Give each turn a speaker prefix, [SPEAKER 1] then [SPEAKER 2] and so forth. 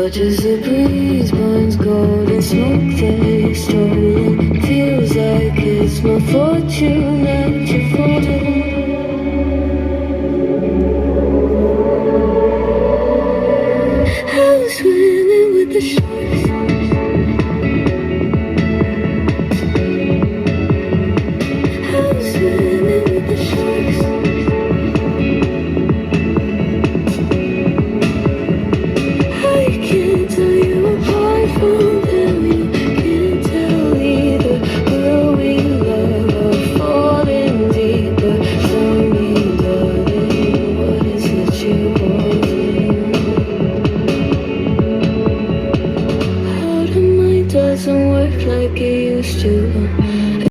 [SPEAKER 1] Watch as the breeze burns gold and smoke takes stolen. Feels like it's my fortune that you're folding. I was swimming with the sharks. I was swimming with the sharks. I can't tell you apart from them. You can't tell either. Will we love or falling deeper? Tell me, darling, what is it you holding? How the mind doesn't work like it used to.